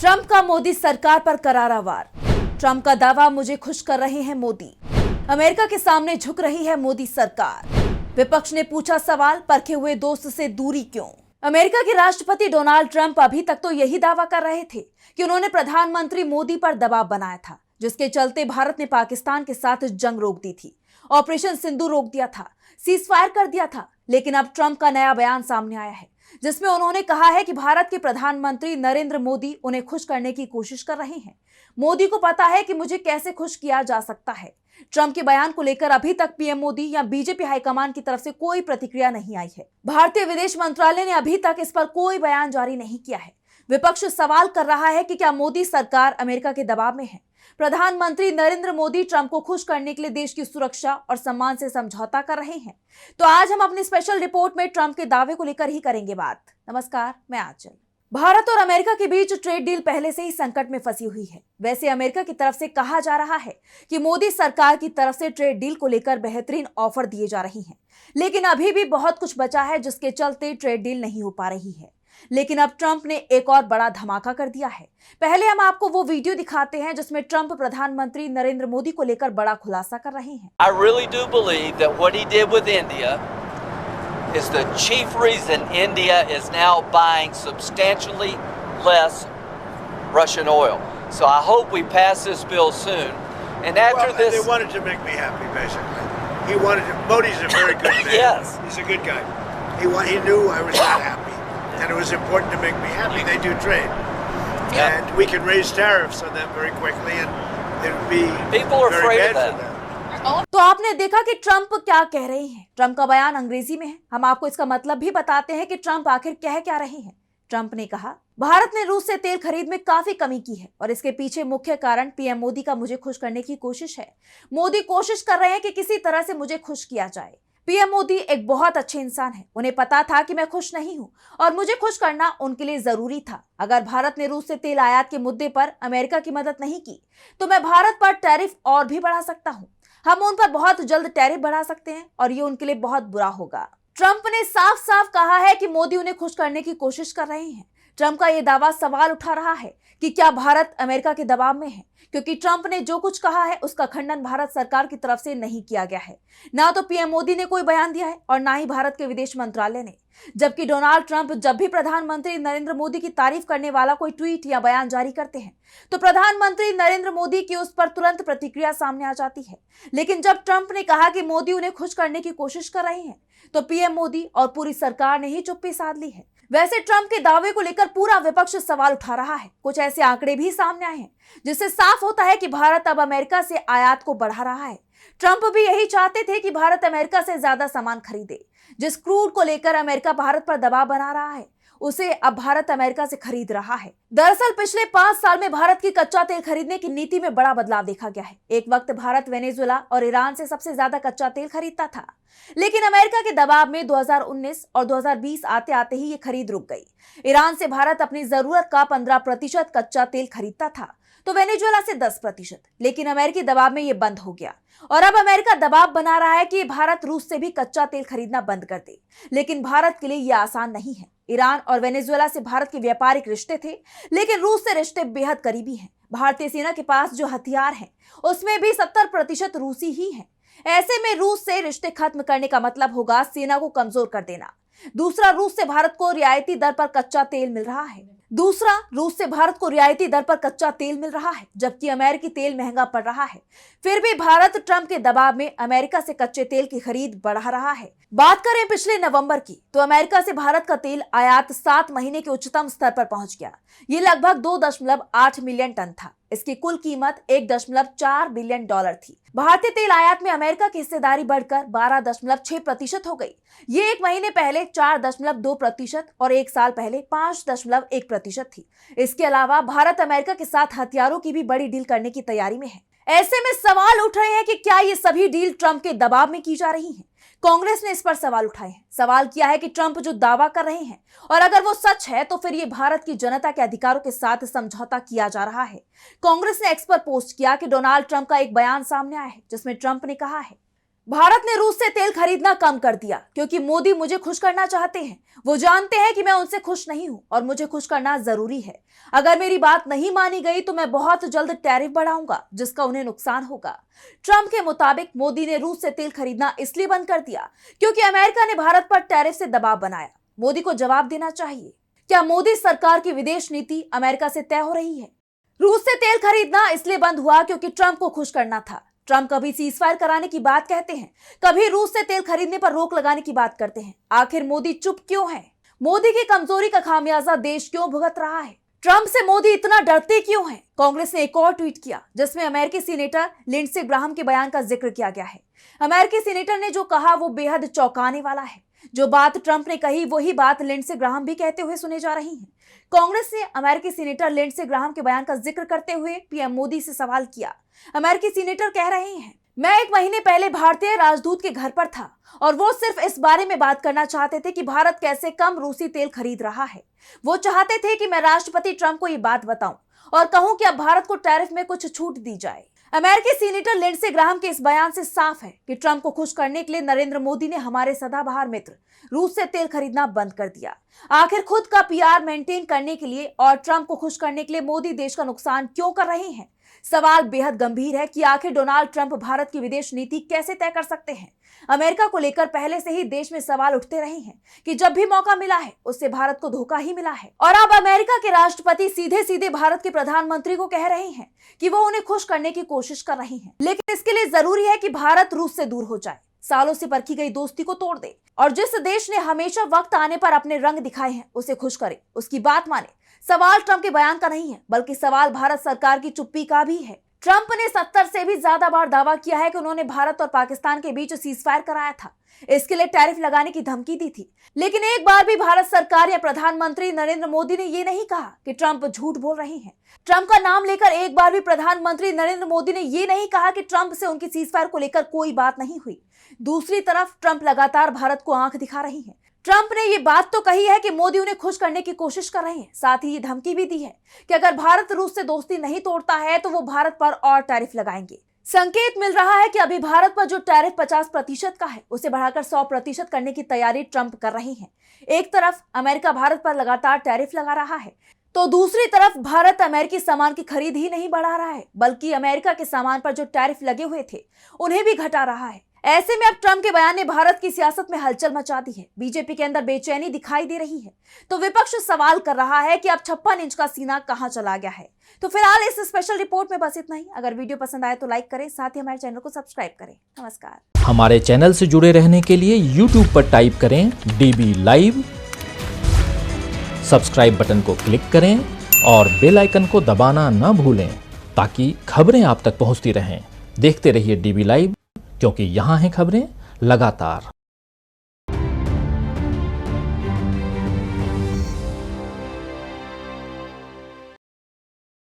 Trump का मोदी सरकार पर करारा वार। ट्रंप का दावा, मुझे खुश कर रहे हैं मोदी। अमेरिका के सामने झुक रही है मोदी सरकार। विपक्ष ने पूछा सवाल, परखे हुए दोस्त से दूरी क्यों। अमेरिका के राष्ट्रपति डोनाल्ड ट्रंप अभी तक तो यही दावा कर रहे थे कि उन्होंने प्रधानमंत्री मोदी पर दबाव बनाया था, जिसके चलते भारत ने पाकिस्तान के साथ जंग रोक दी थी, ऑपरेशन सिंदूर रोक दिया था, सीज फायर कर दिया था। लेकिन अब ट्रंप का नया बयान सामने आया है, जिसमें उन्होंने कहा है कि भारत के प्रधानमंत्री नरेंद्र मोदी उन्हें खुश करने की कोशिश कर रहे हैं। मोदी को पता है कि मुझे कैसे खुश किया जा सकता है। ट्रंप के बयान को लेकर अभी तक पीएम मोदी या बीजेपी हाईकमान की तरफ से कोई प्रतिक्रिया नहीं आई है। भारतीय विदेश मंत्रालय ने अभी तक इस पर कोई बयान जारी नहीं किया है। विपक्ष सवाल कर रहा है कि क्या मोदी सरकार अमेरिका के दबाव में है। प्रधानमंत्री नरेंद्र मोदी ट्रंप को खुश करने के लिए देश की सुरक्षा और सम्मान से समझौता कर रहे हैं। तो आज हम अपनी स्पेशल रिपोर्ट में ट्रंप के दावे को लेकर ही करेंगे बात। नमस्कार, मैं आंचल। भारत और अमेरिका के बीच ट्रेड डील पहले से ही संकट में फंसी हुई है। वैसे अमेरिका की तरफ से कहा जा रहा है कि मोदी सरकार की तरफ से ट्रेड डील को लेकर बेहतरीन ऑफर दिए जा रही हैं, लेकिन अभी भी बहुत कुछ बचा है, जिसके चलते ट्रेड डील नहीं हो पा रही है। लेकिन अब ट्रंप ने एक और बड़ा धमाका कर दिया है। पहले हम आपको वो वीडियो दिखाते हैं जिसमें ट्रंप प्रधानमंत्री नरेंद्र मोदी को लेकर बड़ा खुलासा कर रहे हैं। I really do believe that what he did with India is the chief reason India is now buying substantially less Russian oil. So I hope we pass this bill soon. And after this, they wanted to make me happy, basically. He wanted to, Modi's a very good man. Yes. He's a good guy. He knew I was not happy, and it was important to make me happy. They do trade, and we can raise tariffs on them very quickly, and it would be People are very afraid bad of for that. them. तो आपने देखा कि Trump क्या कह रहे हैं। Trump का बयान अंग्रेजी में है। हम आपको इसका मतलब भी बताते हैं कि ट्रंप आखिर कह क्या रहे हैं। ट्रंप ने कहा, भारत ने रूस से तेल खरीद में काफी कमी की है और इसके पीछे मुख्य कारण पीएम मोदी का मुझे खुश करने की कोशिश है। मोदी कोशिश कर रहे हैं कि किसी तरह से मुझे खुश किया जाए। पीएम मोदी एक बहुत अच्छे इंसान है। उन्हें पता था कि मैं खुश नहीं हूं और मुझे खुश करना उनके लिए जरूरी था। अगर भारत ने रूस से तेल आयात के मुद्दे पर अमेरिका की मदद नहीं की तो मैं भारत पर टैरिफ और भी बढ़ा सकता हूं। हम उन पर बहुत जल्द टैरिफ बढ़ा सकते हैं और ये उनके लिए बहुत बुरा होगा। ट्रंप ने साफ साफ कहा है कि मोदी उन्हें खुश करने की कोशिश कर रहे हैं। ट्रंप का यह दावा सवाल उठा रहा है कि क्या भारत अमेरिका के दबाव में है, क्योंकि ट्रंप ने जो कुछ कहा है उसका खंडन भारत सरकार की तरफ से नहीं किया गया है। ना तो पीएम मोदी ने कोई बयान दिया है और ना ही भारत के विदेश मंत्रालय ने। जबकि डोनाल्ड ट्रंप जब भी प्रधानमंत्री नरेंद्र मोदी की तारीफ करने वाला कोई ट्वीट या बयान जारी करते हैं तो प्रधानमंत्री नरेंद्र मोदी की उस पर तुरंत प्रतिक्रिया सामने आ जाती है। लेकिन जब ट्रंप ने कहा कि मोदी उन्हें खुश करने की कोशिश कर रहे हैं तो पीएम मोदी और पूरी सरकार ने ही चुप्पी साध ली है। वैसे ट्रंप के दावे को लेकर पूरा विपक्ष सवाल उठा रहा है। कुछ ऐसे आंकड़े भी सामने आए हैं जिससे साफ होता है कि भारत अब अमेरिका से आयात को बढ़ा रहा है। ट्रंप भी यही चाहते थे कि भारत अमेरिका से ज्यादा सामान खरीदे। जिस क्रूड को लेकर अमेरिका भारत पर दबाव बना रहा है उसे अब भारत अमेरिका से खरीद रहा है। दरअसल पिछले 5 साल में भारत की कच्चा तेल खरीदने की नीति में बड़ा बदलाव देखा गया है। एक वक्त भारत वेनेजुएला और ईरान से सबसे ज्यादा कच्चा तेल खरीदता था, लेकिन अमेरिका के दबाव में 2019 और 2020 आते आते ही ये खरीद रुक गई। ईरान से भारत अपनी जरूरत का 15% कच्चा तेल खरीदता था, तो वेनेजुएला से 10%, लेकिन अमेरिकी दबाव में ये बंद हो गया और अब अमेरिका दबाव बना रहा है कि भारत रूस से भी कच्चा तेल खरीदना बंद कर दे। लेकिन भारत के लिए यह आसान नहीं है। ईरान और वेनेजुएला से भारत के व्यापारिक रिश्ते थे, लेकिन रूस से रिश्ते बेहद करीबी हैं। भारतीय सेना के पास जो हथियार हैं उसमें भी 70% रूसी ही हैं। ऐसे में रूस से रिश्ते खत्म करने का मतलब होगा सेना को कमजोर कर देना। दूसरा, रूस से भारत को रियायती दर पर कच्चा तेल मिल रहा है, जबकि अमेरिकी तेल महंगा पड़ रहा है। फिर भी भारत ट्रंप के दबाव में अमेरिका से कच्चे तेल की खरीद बढ़ा रहा है। बात करें पिछले नवंबर की, तो अमेरिका से भारत का तेल आयात 7 महीने के उच्चतम स्तर पर पहुंच गया। ये लगभग 2.8 मिलियन टन था। इसकी कुल कीमत $1.4 बिलियन थी। भारतीय तेल आयात में अमेरिका की हिस्सेदारी बढ़कर 12.6% हो गई। ये 1 महीने पहले 4.2% और 1 साल पहले 5.1% थी। इसके अलावा भारत अमेरिका के साथ हथियारों की भी बड़ी डील करने की तैयारी में है। ऐसे में सवाल उठ रहे हैं कि क्या ये सभी डील ट्रंप के दबाव में की जा रही हैं। कांग्रेस ने इस पर सवाल उठाए हैं। सवाल किया है कि ट्रंप जो दावा कर रहे हैं और अगर वो सच है तो फिर ये भारत की जनता के अधिकारों के साथ समझौता किया जा रहा है। कांग्रेस ने एक्स पर पोस्ट किया कि डोनाल्ड ट्रंप का एक बयान सामने आया है जिसमें ट्रंप ने कहा है, भारत ने रूस से तेल खरीदना कम कर दिया क्योंकि मोदी मुझे खुश करना चाहते हैं। वो जानते हैं कि मैं उनसे खुश नहीं हूं और मुझे खुश करना जरूरी है। अगर मेरी बात नहीं मानी गई तो मैं बहुत जल्द टैरिफ बढ़ाऊंगा जिसका उन्हें नुकसान होगा। ट्रंप के मुताबिक मोदी ने रूस से तेल खरीदना इसलिए बंद कर दिया क्योंकि अमेरिका ने भारत पर टैरिफ से दबाव बनाया। मोदी को जवाब देना चाहिए। क्या मोदी सरकार की विदेश नीति अमेरिका से तय हो रही है? रूस से तेल खरीदना इसलिए बंद हुआ क्योंकि ट्रंप को खुश करना था। ट्रंप कभी सीजफायर कराने की बात कहते हैं, कभी रूस से तेल खरीदने पर रोक लगाने की बात करते हैं। आखिर मोदी चुप क्यों है? मोदी की कमजोरी का खामियाजा देश क्यों भुगत रहा है? ट्रंप से मोदी इतना डरते क्यों हैं? कांग्रेस ने एक और ट्वीट किया जिसमें अमेरिकी सीनेटर लिंडसे ग्राहम के बयान का जिक्र किया गया है। अमेरिकी सीनेटर ने जो कहा वो बेहद चौंकाने वाला है। जो बात ट्रंप ने कही वही बात लिंडसे ग्राहम भी कहते हुए सुने जा रही है। कांग्रेस ने अमेरिकी सीनेटर लिंडसे ग्राहम के बयान का जिक्र करते हुए पीएम मोदी से सवाल किया। अमेरिकी सीनेटर कह रहे हैं, मैं 1 महीने पहले भारतीय राजदूत के घर पर था और वो सिर्फ इस बारे में बात करना चाहते थे कि भारत कैसे कम रूसी तेल खरीद रहा है। वो चाहते थे कि मैं राष्ट्रपति ट्रंप को ये बात बताऊं और कहूं कि अब भारत को टैरिफ में कुछ छूट दी जाए। अमेरिकी सीनेटर लिंडसे ग्राहम के इस बयान से साफ है कि ट्रंप को खुश करने के लिए नरेंद्र मोदी ने हमारे सदाबहार मित्र रूस से तेल खरीदना बंद कर दिया। आखिर खुद का पीआर मेंटेन करने के लिए और ट्रंप को खुश करने के लिए मोदी देश का नुकसान क्यों कर रहे हैं? सवाल बेहद गंभीर है कि आखिर डोनाल्ड ट्रंप भारत की विदेश नीति कैसे तय कर सकते हैं। अमेरिका को लेकर पहले से ही देश में सवाल उठते रहे हैं कि जब भी मौका मिला है उससे भारत को धोखा ही मिला है। और अब अमेरिका के राष्ट्रपति सीधे सीधे भारत के प्रधानमंत्री को कह रहे हैं कि वो उन्हें खुश करने की कोशिश कर रहे हैं, लेकिन इसके लिए जरूरी है कि भारत रूस से दूर हो जाए, सालों से परखी गई दोस्ती को तोड़ दे और जिस देश ने हमेशा वक्त आने पर अपने रंग दिखाए हैं उसे खुश करे, उसकी बात माने। सवाल ट्रंप के बयान का नहीं है बल्कि सवाल भारत सरकार की चुप्पी का भी है। ट्रंप ने 70 से भी ज्यादा बार दावा किया है कि उन्होंने भारत और पाकिस्तान के बीच सीजफायर कराया था, इसके लिए टैरिफ लगाने की धमकी दी थी, लेकिन एक बार भी भारत सरकार या प्रधानमंत्री नरेंद्र मोदी ने ये नहीं कहा कि ट्रंप झूठ बोल रहे हैं। ट्रंप का नाम लेकर एक बार भी प्रधानमंत्री नरेंद्र मोदी ने ये नहीं कहा कि ट्रंप से उनकी सीजफायर को लेकर कोई बात नहीं हुई। दूसरी तरफ ट्रंप लगातार भारत को आंख दिखा रही है। ट्रंप ने ये बात तो कही है कि मोदी उन्हें खुश करने की कोशिश कर रहे हैं, साथ ही ये धमकी भी दी है कि अगर भारत रूस से दोस्ती नहीं तोड़ता है तो वो भारत पर और टैरिफ लगाएंगे। संकेत मिल रहा है कि अभी भारत पर जो टैरिफ 50% का है उसे बढ़ाकर 100% करने की तैयारी ट्रंप कर रहे हैं। एक तरफ अमेरिका भारत पर लगातार टैरिफ लगा रहा है तो दूसरी तरफ भारत अमेरिकी सामान की खरीद ही नहीं बढ़ा रहा है बल्कि अमेरिका के सामान पर जो टैरिफ लगे हुए थे उन्हें भी घटा रहा है। ऐसे में अब ट्रंप के बयान ने भारत की सियासत में हलचल मचा दी है। बीजेपी के अंदर बेचैनी दिखाई दे रही है तो विपक्ष सवाल कर रहा है कि अब 56 इंच का सीना कहां चला गया है। तो फिलहाल इस स्पेशल रिपोर्ट में बस इतना ही। अगर वीडियो पसंद आए तो लाइक करें, साथ ही हमारे चैनल को सब्सक्राइब करें। नमस्कार। हमारे चैनल से जुड़े रहने के लिए YouTube पर टाइप करें DB लाइव, सब्सक्राइब बटन को क्लिक करें और बेल आइकन को दबाना न भूलें ताकि खबरें आप तक पहुंचती रहें। देखते रहिए DB लाइव, क्योंकि यहाँ हैं खबरें लगातार।